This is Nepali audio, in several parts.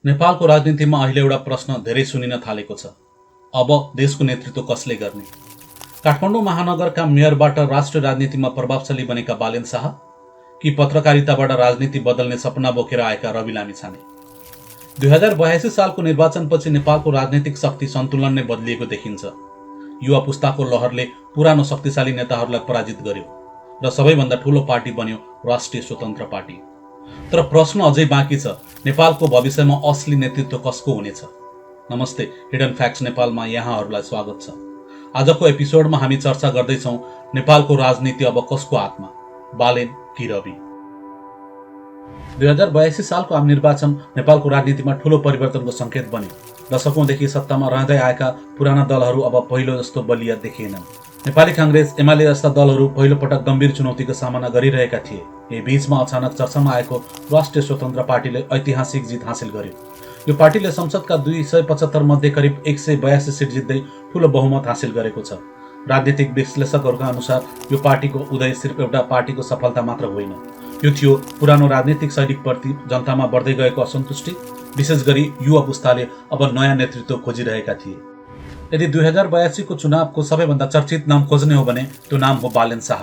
नेपालको राजनीतिमा अहिले एउटा प्रश्न धेरै सुनिन थालेको छ। अब देशको नेतृत्व कसले गर्ने? काठमाडौँ महानगरका मेयरबाट राष्ट्रिय राजनीतिमा प्रभावशाली बनेका बालेन शाह कि पत्रकारिताबाट राजनीति बदल्ने सपना बोकेर आएका रवि लामिछाने? 2082 सालको निर्वाचनपछि नेपालको राजनीतिक शक्ति सन्तुलन नै बदलिएको देखिन्छ। युवा पुस्ताको लहरले पुरानो शक्तिशाली नेताहरूलाई पराजित गर्यो र सबैभन्दा ठूलो पार्टी बन्यो राष्ट्रिय स्वतन्त्र पार्टी। तर प्रश्न अझै बाँकी छ, नेपालको भविष्यमा असली नेतृत्व कसको हुनेछ? नमस्ते, हिडन फ्याक्ट्स नेपालमा यहाँहरूलाई स्वागत छ। आजको एपिसोडमा हामी चर्चा गर्दैछौँ नेपालको राजनीति अब कसको हातमा, बालेन कि रवि? 2082 सालको आम निर्वाचन नेपालको राजनीतिमा ठूलो परिवर्तनको सङ्केत बन्यो। दशकौंदेखि सत्तामा रहँदै आएका पुराना दलहरू अब पहिलो जस्तो बलिया देखिएनन्। नेपाली काङ्ग्रेस, एमाले जस्ता दलहरू पहिलो पटक गम्भीर चुनौतीको सामना गरिरहेका थिए। यही बीचमा अचानक चर्चामा आएको राष्ट्रिय स्वतन्त्र पार्टीले ऐतिहासिक जित हासिल गर्यो। यो पार्टीले संसदका 275 मध्ये करिब 182 सिट जित्दै ठूलो बहुमत हासिल गरेको छ। राजनीतिक विश्लेषकहरूका अनुसार यो पार्टीको उदय सिर्फ एउटा पार्टीको सफलता मात्र होइन, यो थियो पुरानो राजनीतिक शैलीप्रति जनतामा बढ्दै गएको असन्तुष्टि। विशेष गरी युवा पुस्ताले अब नयाँ नेतृत्व खोजिरहेका थिए। यदि 2082 को चुनावको सबैभन्दा चर्चित नाम खोज्ने हो भने त्यो नाम हो बालेन शाह।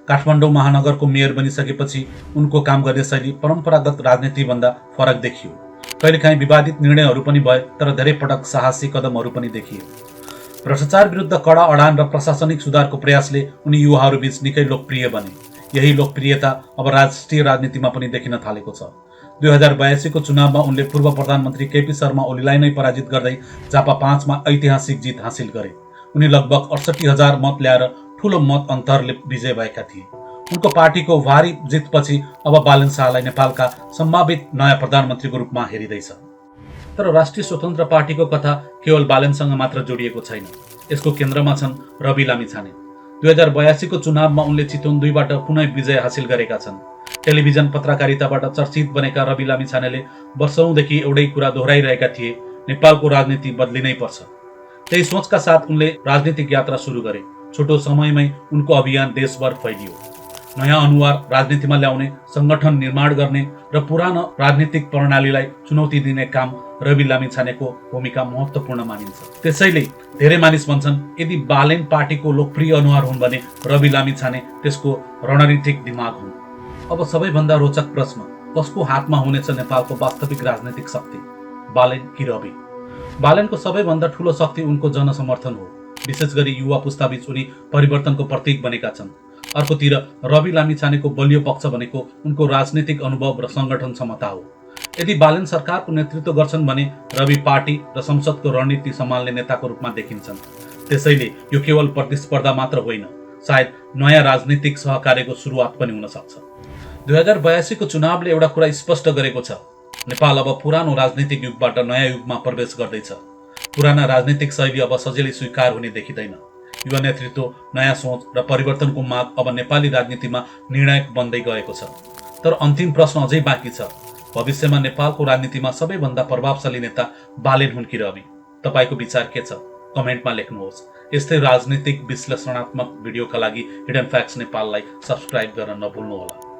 काठमाडौँ महानगरको मेयर बनिसकेपछि उनको काम गर्ने शैली परम्परागत राजनीतिभन्दा फरक देखियो। कहिलेकाहीँ विवादित निर्णयहरू पनि भए, तर धेरै पटक साहसी कदमहरू पनि देखिए। भ्रष्टाचार विरुद्ध कडा अडान र प्रशासनिक सुधारको प्रयासले उनी युवाहरूबीच निकै लोकप्रिय बने। यही लोकप्रियता अब राष्ट्रिय राजनीतिमा पनि देखिन थालेको छ। 2082 को चुनावमा उनले पूर्व प्रधानमन्त्री केपी शर्मा ओलीलाई नै पराजित गर्दै झापा 5 मा ऐतिहासिक जित हासिल गरे। उनी लगभग 68,000 मत ल्याएर ठूलो मत अन्तरले विजय भएका थिए। उनको पार्टीको भारी जितपछि अब बालेन शाहलाई नेपालका सम्भावित नयाँ प्रधानमन्त्रीको रूपमा हेरिँदैछ। तर राष्ट्रिय स्वतन्त्र पार्टीको कथा केवल बालेनसँग मात्र जोडिएको छैन। यसको केन्द्रमा छन् रवि लामिछाने। 2082 को चुनावमा उनले चितवन 2 बाट पुनः विजय हासिल गरेका छन्। टेलिभिजन पत्रकारिताबाट चर्चित बनेका रवि लामिछानेले वर्षौंदेखि एउटै कुरा दोहोऱ्याइरहेका थिए, नेपालको राजनीति बदलिनै पर्छ। त्यही सोचका साथ उनले राजनीतिक यात्रा सुरु गरे। छोटो समयमै उनको अभियान देशभर फैलियो। नयाँ अनुहार राजनीतिमा ल्याउने, संगठन निर्माण गर्ने र पुरानो राजनीतिक प्रणालीलाई चुनौती दिने काम रवि लामिछानेको भूमिका महत्त्वपूर्ण मानिन्छ। त्यसैले धेरै मानिस भन्छन्, यदि बालेन पार्टीको लोकप्रिय अनुहार हुन् भने रवि लामिछाने त्यसको रणनीतिक दिमाग हुन्। अब सबैभन्दा रोचक प्रश्न, कसको हातमा हुनेछ नेपालको वास्तविक राजनीतिक शक्ति, बालेन कि रवि? बालेनको सबैभन्दा ठूलो शक्ति उनको जनसमर्थन हो। विशेष गरी युवा पुस्ताबीच उनी परिवर्तनको प्रतीक बनेका छन्। अर्कोतिर रवि लामिछानेको बलियो पक्ष भनेको उनको राजनीतिक अनुभव र संगठन क्षमता हो। यदि बालेन सरकारको नेतृत्व गर्छन् भने रवि पार्टी र संसदको रणनीति सम्हाल्ने नेताको रूपमा देखिन्छन्। त्यसैले यो केवल प्रतिस्पर्धा मात्र होइन, सायद नयाँ राजनीतिक सहकार्यको सुरुवात पनि हुन सक्छ। 2082 को चुनावले एउटा कुरा स्पष्ट गरेको छ, नेपाल अब पुरानो राजनीतिक युगबाट नयाँ युगमा प्रवेश गर्दैछ। पुराना राजनीतिक शैली अब सजिलै स्वीकार हुने देखिँदैन। युवा नेतृत्व, नयाँ सोच र परिवर्तनको माग अब नेपाली राजनीतिमा निर्णायक बन्दै गएको छ। तर अन्तिम प्रश्न अझै बाँकी छ, भविष्यमा नेपालको राजनीतिमा सबैभन्दा प्रभावशाली नेता बालेन हुन् कि रवि? तपाईको विचार के छ? कमेन्टमा लेख्नुहोस्। यस्तै राजनीतिक विश्लेषणात्मक भिडियोका लागि हिडन फ्याक्ट्स नेपाललाई सब्स्क्राइब गर्न नभुल्नुहोला।